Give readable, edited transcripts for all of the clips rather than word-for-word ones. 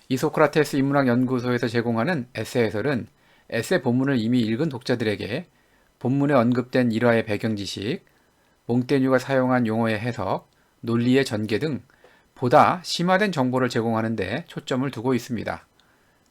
이소크라테스 인문학 연구소에서 제공하는 에세 해설은 에세 본문을 이미 읽은 독자들에게 본문에 언급된 일화의 배경 지식, 몽테뉴가 사용한 용어의 해석, 논리의 전개 등 보다 심화된 정보를 제공하는 데 초점을 두고 있습니다.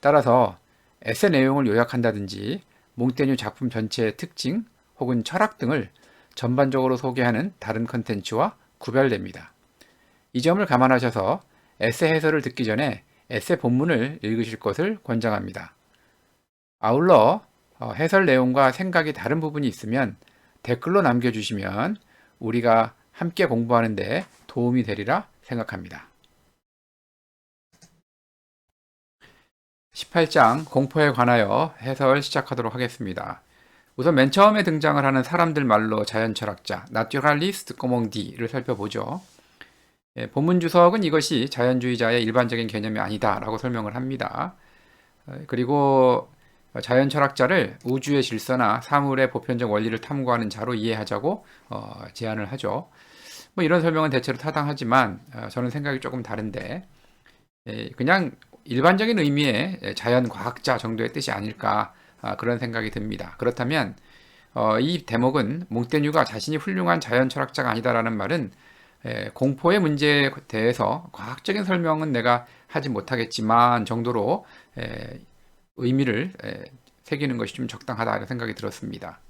따라서 에세 내용을 요약한다든지 몽테뉴 작품 전체의 특징 혹은 철학 등을 전반적으로 소개하는 다른 컨텐츠와 구별됩니다. 이 점을 감안하셔서 에세 해설을 듣기 전에 에세 본문을 읽으실 것을 권장합니다. 아울러 해설 내용과 생각이 다른 부분이 있으면 댓글로 남겨주시면 우리가 함께 공부하는 데 도움이 되리라 생각합니다. 18장 공포에 관하여 해설 시작하도록 하겠습니다. 우선 맨 처음에 등장을 하는 사람들 말로 자연철학자 나튜랄리스트 꼬몽디를 살펴보죠. 본문 주석은 이것이 자연주의자의 일반적인 개념이 아니다라고 설명을 합니다. 그리고 자연철학자를 우주의 질서나 사물의 보편적 원리를 탐구하는 자로 이해하자고 제안을 하죠. 뭐 이런 설명은 대체로 타당하지만 저는 생각이 조금 다른데 그냥 일반적인 의미의 자연과학자 정도의 뜻이 아닐까 그런 생각이 듭니다. 그렇다면 이 대목은 몽테뉴가 자신이 훌륭한 자연철학자가 아니다라는 말은 공포의 문제에 대해서 과학적인 설명은 내가 하지 못하겠지만 정도로 의미를 새기는 것이 좀 적당하다 이런 생각이 들었습니다.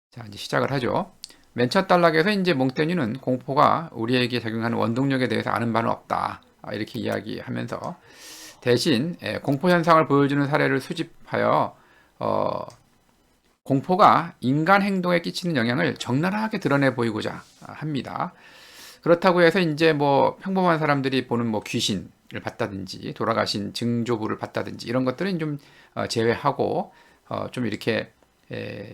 자, 이제 시작을 하죠. 맨 첫 단락에서 이제 몽테뉴는 공포가 우리에게 작용하는 원동력에 대해서 아는 바는 없다 이렇게 이야기하면서 대신 공포 현상을 보여주는 사례를 수집하여 공포가 인간 행동에 끼치는 영향을 적나라하게 드러내 보이고자 합니다. 그렇다고 해서 이제 뭐 평범한 사람들이 보는 뭐 귀신을 봤다든지 돌아가신 증조부를 봤다든지 이런 것들은 좀 제외하고 좀 이렇게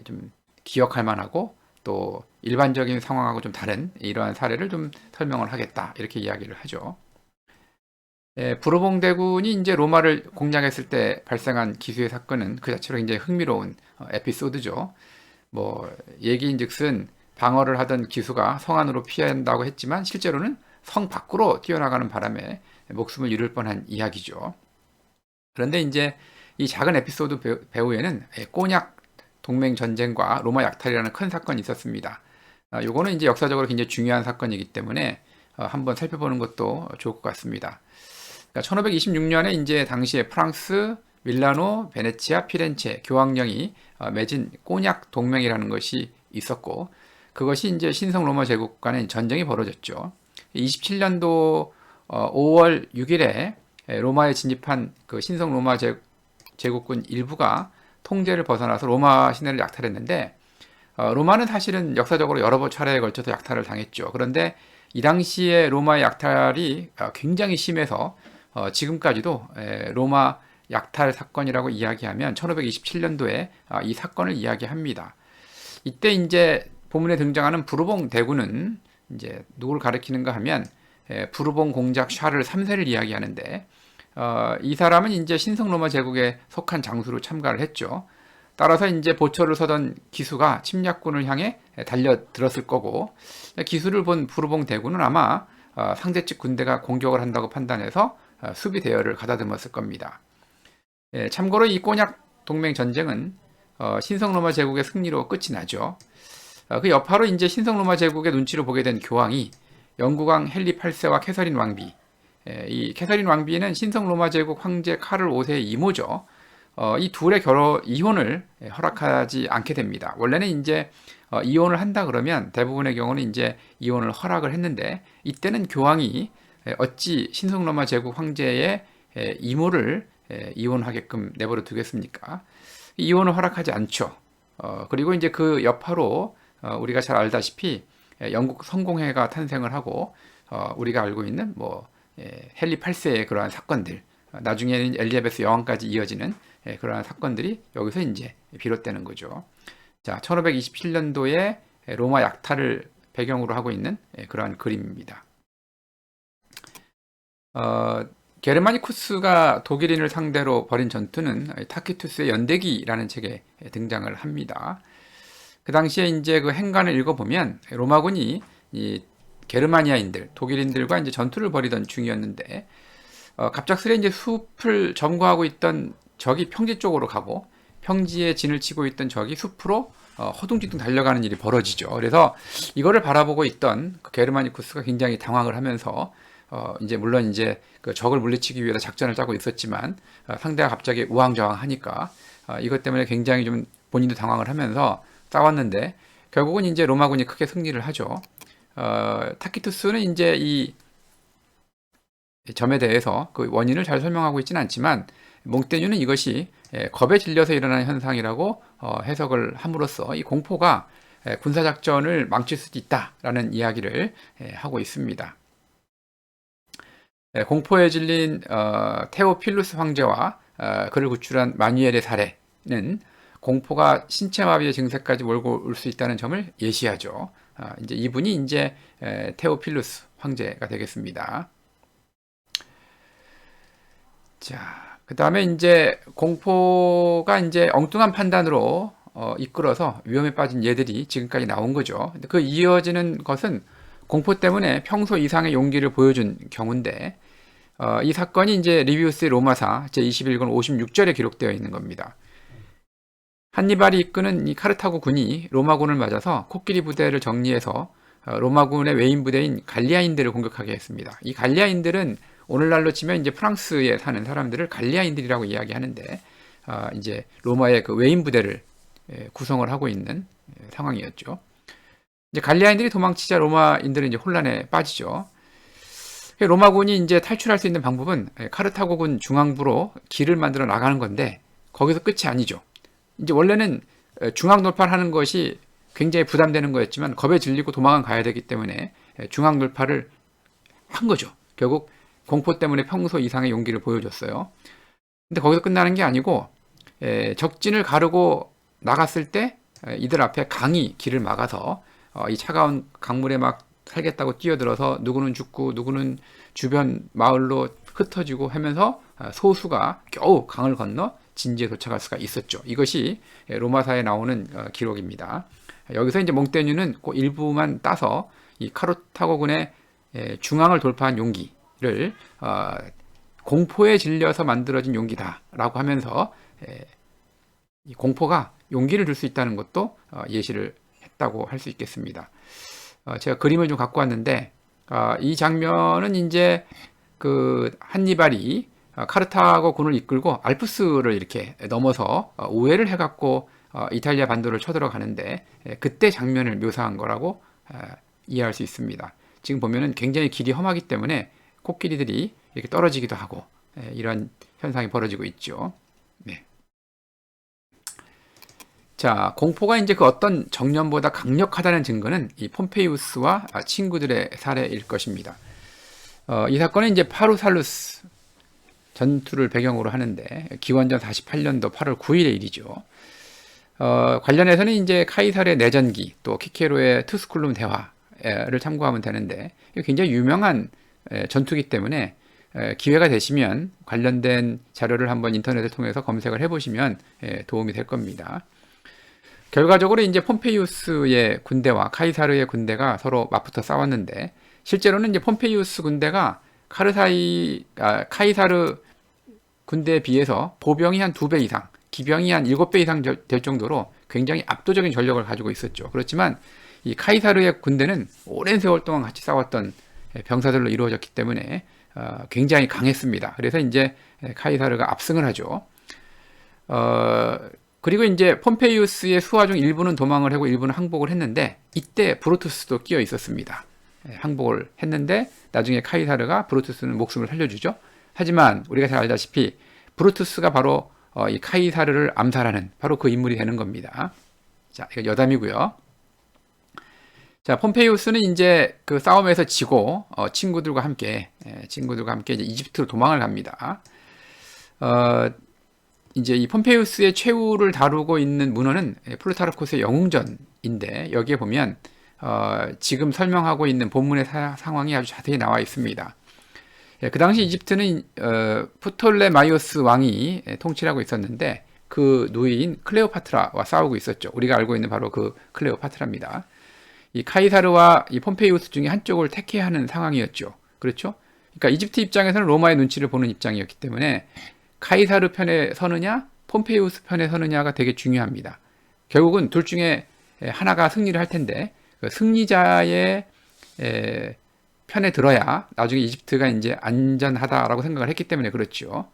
좀 기억할 만하고 또 일반적인 상황하고 좀 다른 이러한 사례를 좀 설명을 하겠다 이렇게 이야기를 하죠. 부르봉대군이 이제 로마를 공략했을 때 발생한 기수의 사건은 그 자체로 굉장히 흥미로운 에피소드죠. 뭐 얘기인즉슨 방어를 하던 기수가 성 안으로 피한다고 했지만 실제로는 성 밖으로 뛰어나가는 바람에 목숨을 잃을 뻔한 이야기죠. 그런데 이제 이 작은 에피소드 배후에는 꼬냑 동맹 전쟁과 로마 약탈이라는 큰 사건이 있었습니다. 요거는 이제 역사적으로 굉장히 중요한 사건이기 때문에 한번 살펴보는 것도 좋을 것 같습니다. 그러니까 1526년에 이제 당시에 프랑스, 밀라노, 베네치아, 피렌체 교황령이 맺은 꼬냑 동맹이라는 것이 있었고 그것이 이제 신성 로마 제국 간의 전쟁이 벌어졌죠. 27년도 5월 6일에 로마에 진입한 그 신성 로마 제국군 일부가 통제를 벗어나서 로마 시내를 약탈했는데 로마는 사실은 역사적으로 여러 차례에 걸쳐서 약탈을 당했죠. 그런데 이 당시에 로마의 약탈이 굉장히 심해서 지금까지도 로마 약탈 사건이라고 이야기하면 1527년도에 이 사건을 이야기합니다. 이때 이제 본문에 등장하는 부르봉 대군은 이제 누구를 가리키는가 하면 부르봉 공작 샤를 3세를 이야기하는데 이 사람은 이제 신성 로마 제국에 속한 장수로 참가를 했죠. 따라서 이제 보초를 서던 기수가 침략군을 향해 달려들었을 거고 기수를 본 부르봉 대군은 아마 상대 측 군대가 공격을 한다고 판단해서 수비 대열을 가다듬었을 겁니다. 참고로 이 꼬냑 동맹 전쟁은 신성 로마 제국의 승리로 끝이 나죠. 그 여파로 이제 신성 로마 제국의 눈치를 보게 된 교황이 영국왕 헨리 8세와 캐서린 왕비, 이 캐서린 왕비는 신성 로마 제국 황제 카를 5세의 이모죠. 이 둘의 이혼을 허락하지 않게 됩니다. 원래는 이제 이혼을 한다 그러면 대부분의 경우는 이제 이혼을 허락을 했는데 이때는 교황이 어찌 신성 로마 제국 황제의 이모를 이혼하게끔 내버려 두겠습니까? 이혼을 허락하지 않죠. 그리고 이제 그 여파로 우리가 잘 알다시피 영국 성공회가 탄생을 하고 우리가 알고 있는 뭐 헨리 8세의 그러한 사건들 나중에는 엘리자베스 여왕까지 이어지는 그러한 사건들이 여기서 이제 비롯되는 거죠. 자, 1527년도에 로마 약탈을 배경으로 하고 있는 그러한 그림입니다. 게르마니쿠스가 독일인을 상대로 벌인 전투는 타키투스의 연대기라는 책에 등장을 합니다. 그 당시에 이제 그 행간을 읽어보면 로마군이 이 게르마니아인들, 독일인들과 이제 전투를 벌이던 중이었는데 갑작스레 이제 숲을 점거하고 있던 적이 평지 쪽으로 가고 평지에 진을 치고 있던 적이 숲으로 허둥지둥 달려가는 일이 벌어지죠. 그래서 이거를 바라보고 있던 그 게르마니쿠스가 굉장히 당황을 하면서 이제 물론 이제 그 적을 물리치기 위해서 작전을 짜고 있었지만 상대가 갑자기 우왕좌왕하니까 이것 때문에 굉장히 좀 본인도 당황을 하면서 싸웠는데 결국은 이제 로마군이 크게 승리를 하죠. 타키투스는 이제 이 점에 대해서 그 원인을 잘 설명하고 있지는 않지만 몽테뉴는 이것이 겁에 질려서 일어나는 현상이라고 해석을 함으로써 이 공포가 군사작전을 망칠 수도 있다라는 이야기를 하고 있습니다. 공포에 질린 테오필루스 황제와 그를 구출한 마뉴엘의 사례는 공포가 신체마비의 증세까지 몰고 올 수 있다는 점을 예시하죠. 이제 이분이 이제 테오필루스 황제가 되겠습니다. 자, 그 다음에 이제 공포가 이제 엉뚱한 판단으로 이끌어서 위험에 빠진 예들이 지금까지 나온 거죠. 근데 그 이어지는 것은 공포 때문에 평소 이상의 용기를 보여준 경우인데, 이 사건이 이제 리비우스의 로마사 제21권 56절에 기록되어 있는 겁니다. 한니발이 이끄는 이 카르타고 군이 로마군을 맞아서 코끼리 부대를 정리해서 로마군의 외인 부대인 갈리아인들을 공격하게 했습니다. 이 갈리아인들은 오늘날로 치면 이제 프랑스에 사는 사람들을 갈리아인들이라고 이야기하는데, 이제 로마의 그 외인 부대를 구성을 하고 있는 상황이었죠. 이제 갈리아인들이 도망치자 로마인들은 이제 혼란에 빠지죠. 로마군이 이제 탈출할 수 있는 방법은 카르타고군 중앙부로 길을 만들어 나가는 건데 거기서 끝이 아니죠. 이제 원래는 중앙 돌파를 하는 것이 굉장히 부담되는 거였지만 겁에 질리고 도망은 가야 되기 때문에 중앙 돌파를 한 거죠. 결국 공포 때문에 평소 이상의 용기를 보여줬어요. 근데 거기서 끝나는 게 아니고 적진을 가르고 나갔을 때 이들 앞에 강이 길을 막아서 이 차가운 강물에 막 살겠다고 뛰어들어서 누구는 죽고 누구는 주변 마을로 흩어지고 하면서 소수가 겨우 강을 건너 진지에 도착할 수가 있었죠. 이것이 로마사에 나오는 기록입니다. 여기서 이제 몽테뉴는 그 일부만 따서 이 카르타고군의 중앙을 돌파한 용기를 공포에 질려서 만들어진 용기다라고 하면서 이 공포가 용기를 줄 수 있다는 것도 예시를 했다고 할 수 있겠습니다. 제가 그림을 좀 갖고 왔는데 이 장면은 이제 그 한니발이 카르타고 군을 이끌고 알프스를 이렇게 넘어서 우회를 해갖고 이탈리아 반도를 쳐들어가는데 그때 장면을 묘사한 거라고 이해할 수 있습니다. 지금 보면은 굉장히 길이 험하기 때문에 코끼리들이 이렇게 떨어지기도 하고 이런 현상이 벌어지고 있죠. 네. 자, 공포가 이제 그 어떤 정념보다 강력하다는 증거는 이 폼페이우스와 친구들의 사례일 것입니다. 이 사건은 이제 파루살루스 전투를 배경으로 하는데 기원전 48년도 8월 9일의 일이죠. 관련해서는 이제 카이사르의 내전기 또 키케로의 투스쿨룸 대화를 참고하면 되는데 굉장히 유명한 전투기 때문에 기회가 되시면 관련된 자료를 한번 인터넷을 통해서 검색을 해보시면 도움이 될 겁니다. 결과적으로 이제 폼페이우스의 군대와 카이사르의 군대가 서로 맞붙어 싸웠는데 실제로는 이제 폼페이우스 군대가 카이사르 군대에 비해서 보병이 한 2배 이상, 기병이 한 7배 이상 될 정도로 굉장히 압도적인 전력을 가지고 있었죠. 그렇지만 이 카이사르의 군대는 오랜 세월 동안 같이 싸웠던 병사들로 이루어졌기 때문에 굉장히 강했습니다. 그래서 이제 카이사르가 압승을 하죠. 그리고 이제 폼페이우스의 수하 중 일부는 도망을 하고 일부는 항복을 했는데 이때 브루투스도 끼어 있었습니다. 항복을 했는데 나중에 카이사르가 브루투스는 목숨을 살려주죠. 하지만 우리가 잘 알다시피 브루투스가 바로 이 카이사르를 암살하는 바로 그 인물이 되는 겁니다. 자, 이거 여담이고요. 자, 폼페이우스는 이제 그 싸움에서 지고 친구들과 함께 이제 이집트로 도망을 갑니다. 이제 이 폼페이우스의 최후를 다루고 있는 문헌은 플루타르코스의 영웅전인데 여기에 보면 지금 설명하고 있는 본문의 상황이 아주 자세히 나와 있습니다. 그 당시 이집트는 프톨레마이오스 왕이 통치를 하고 있었는데 그 누이인 클레오파트라와 싸우고 있었죠. 우리가 알고 있는 바로 그 클레오파트라입니다. 이 카이사르와 이 폼페이우스 중에 한쪽을 택해야 하는 상황이었죠. 그렇죠? 그러니까 이집트 입장에서는 로마의 눈치를 보는 입장이었기 때문에 카이사르 편에 서느냐 폼페이우스 편에 서느냐가 되게 중요합니다. 결국은 둘 중에 하나가 승리를 할 텐데 그 승리자의 편에 들어야 나중에 이집트가 이제 안전하다라고 생각을 했기 때문에 그렇죠.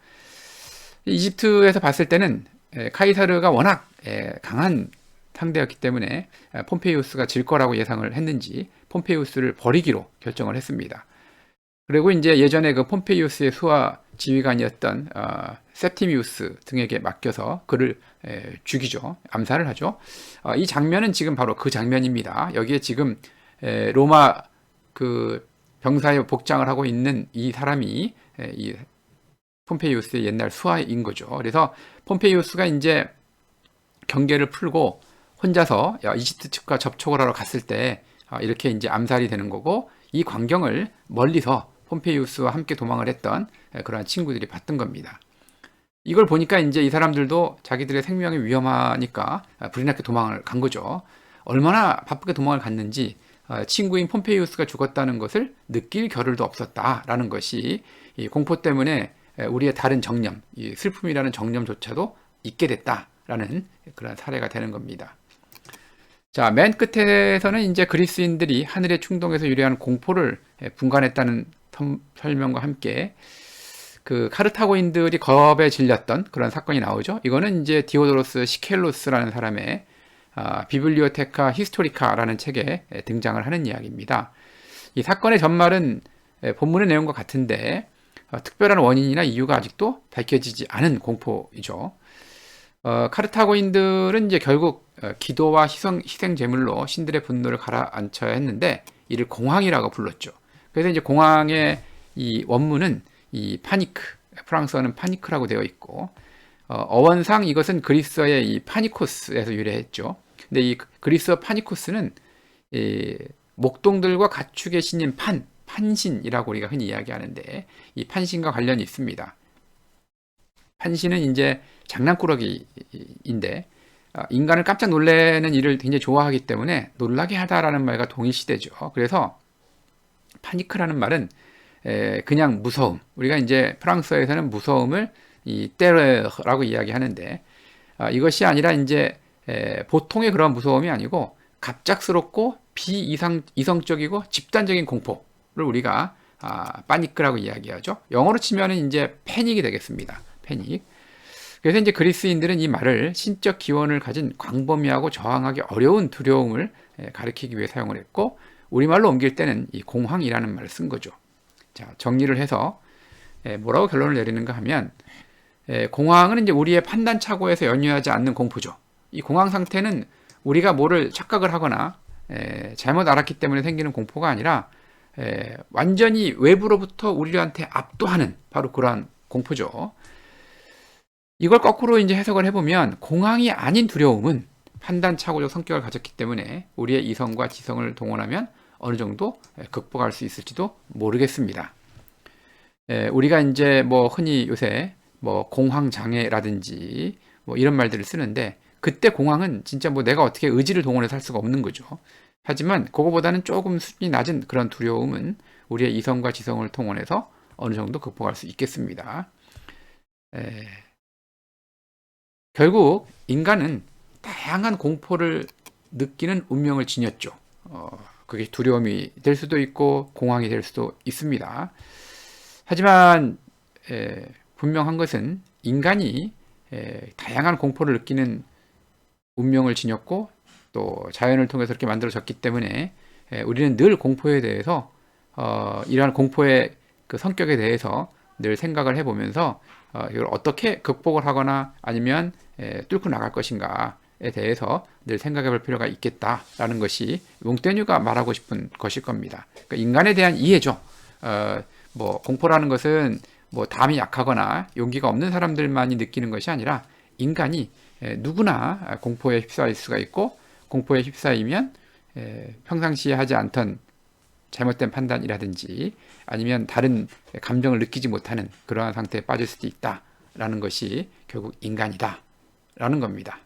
이집트에서 봤을 때는 카이사르가 워낙 강한 상대였기 때문에 폼페이우스가 질 거라고 예상을 했는지 폼페이우스를 버리기로 결정을 했습니다. 그리고 이제 예전에 그 폼페이우스의 수하 지휘관이었던 septimius 등에게 맡겨서 그를 죽이죠. 암살을 하죠. 이 장면은 지금 바로 그 장면입니다. 여기에 지금 로마 그 병사의 복장을 하고 있는 이 사람이 이 폼페이우스의 옛날 수하인 거죠. 그래서 폼페이우스가 이제 경계를 풀고 혼자서 이집트 측과 접촉을 하러 갔을 때 이렇게 이제 암살이 되는 거고, 이 광경을 멀리서 폼페이우스와 함께 도망을 했던 그러한 친구들이 봤던 겁니다. 이걸 보니까 이제 이 사람들도 자기들의 생명이 위험하니까 불이 나게 도망을 간 거죠. 얼마나 바쁘게 도망을 갔는지 친구인 폼페이우스가 죽었다는 것을 느낄 겨를도 없었다라는 것이 이 공포 때문에 우리의 다른 정념, 이 슬픔이라는 정념조차도 잊게 됐다라는 그런 사례가 되는 겁니다. 자, 맨 끝에서는 이제 그리스인들이 하늘의 충동에서 유래한 공포를 분간했다는 설명과 함께 그 카르타고인들이 겁에 질렸던 그런 사건이 나오죠. 이거는 이제 디오도로스 시켈로스라는 사람의 비블리오테카 히스토리카라는 책에 등장을 하는 이야기입니다. 이 사건의 전말은 본문의 내용과 같은데 특별한 원인이나 이유가 아직도 밝혀지지 않은 공포이죠. 카르타고인들은 이제 결국 기도와 희생 제물로 신들의 분노를 가라앉혀야 했는데 이를 공황이라고 불렀죠. 그래서 이제 공황의 이 원문은 이 파니크, 프랑스어는 파니크라고 되어 있고 어원상 이것은 그리스어의 이 파니코스에서 유래했죠. 근데 이 그리스어 파니코스는 이 목동들과 가축의 신인 판신이라고 우리가 흔히 이야기하는데 이 판신과 관련이 있습니다. 판신은 이제 장난꾸러기인데 인간을 깜짝 놀래는 일을 굉장히 좋아하기 때문에 놀라게 하다라는 말과 동일시되죠. 그래서 파니크라는 말은 그냥 무서움. 우리가 이제 프랑스어에서는 무서움을 이 테러라고 이야기하는데 이것이 아니라 이제 보통의 그런 무서움이 아니고 갑작스럽고 비이성적이고 집단적인 공포를 우리가 파니크라고 이야기하죠. 영어로 치면은 이제 패닉이 되겠습니다. 패닉. 그래서 이제 그리스인들은 이 말을 신적 기원을 가진 광범위하고 저항하기 어려운 두려움을 가리키기 위해 사용을 했고, 우리말로 옮길 때는 이 공황이라는 말을 쓴 거죠. 자, 정리를 해서 뭐라고 결론을 내리는가 하면 공황은 이제 우리의 판단 착오에서 연유하지 않는 공포죠. 이 공황 상태는 우리가 뭐를 착각을 하거나 잘못 알았기 때문에 생기는 공포가 아니라 완전히 외부로부터 우리한테 압도하는 바로 그러한 공포죠. 이걸 거꾸로 이제 해석을 해보면 공황이 아닌 두려움은 판단 착오적 성격을 가졌기 때문에 우리의 이성과 지성을 동원하면 어느 정도 극복할 수 있을지도 모르겠습니다. 우리가 이제 뭐 흔히 요새 뭐 공황 장애라든지 뭐 이런 말들을 쓰는데, 그때 공황은 진짜 뭐 내가 어떻게 의지를 동원해서 할 수가 없는 거죠. 하지만 그거보다는 조금 수준이 낮은 그런 두려움은 우리의 이성과 지성을 동원해서 어느 정도 극복할 수 있겠습니다. 결국 인간은 다양한 공포를 느끼는 운명을 지녔죠. 그게 두려움이 될 수도 있고 공황이 될 수도 있습니다. 하지만 분명한 것은 인간이 다양한 공포를 느끼는 운명을 지녔고 또 자연을 통해서 이렇게 만들어졌기 때문에 우리는 늘 공포에 대해서 이러한 공포의 그 성격에 대해서 늘 생각을 해보면서 이걸 어떻게 극복을 하거나 아니면 뚫고 나갈 것인가에 대해서 늘 생각해 볼 필요가 있겠다라는 것이 몽테뉴가 말하고 싶은 것일 겁니다. 그러니까 인간에 대한 이해죠. 뭐 공포라는 것은 뭐 담이 약하거나 용기가 없는 사람들만이 느끼는 것이 아니라 인간이 누구나 공포에 휩싸일 수가 있고, 공포에 휩싸이면 평상시에 하지 않던 잘못된 판단이라든지 아니면 다른 감정을 느끼지 못하는 그러한 상태에 빠질 수도 있다라는 것이 결국 인간이다라는 겁니다.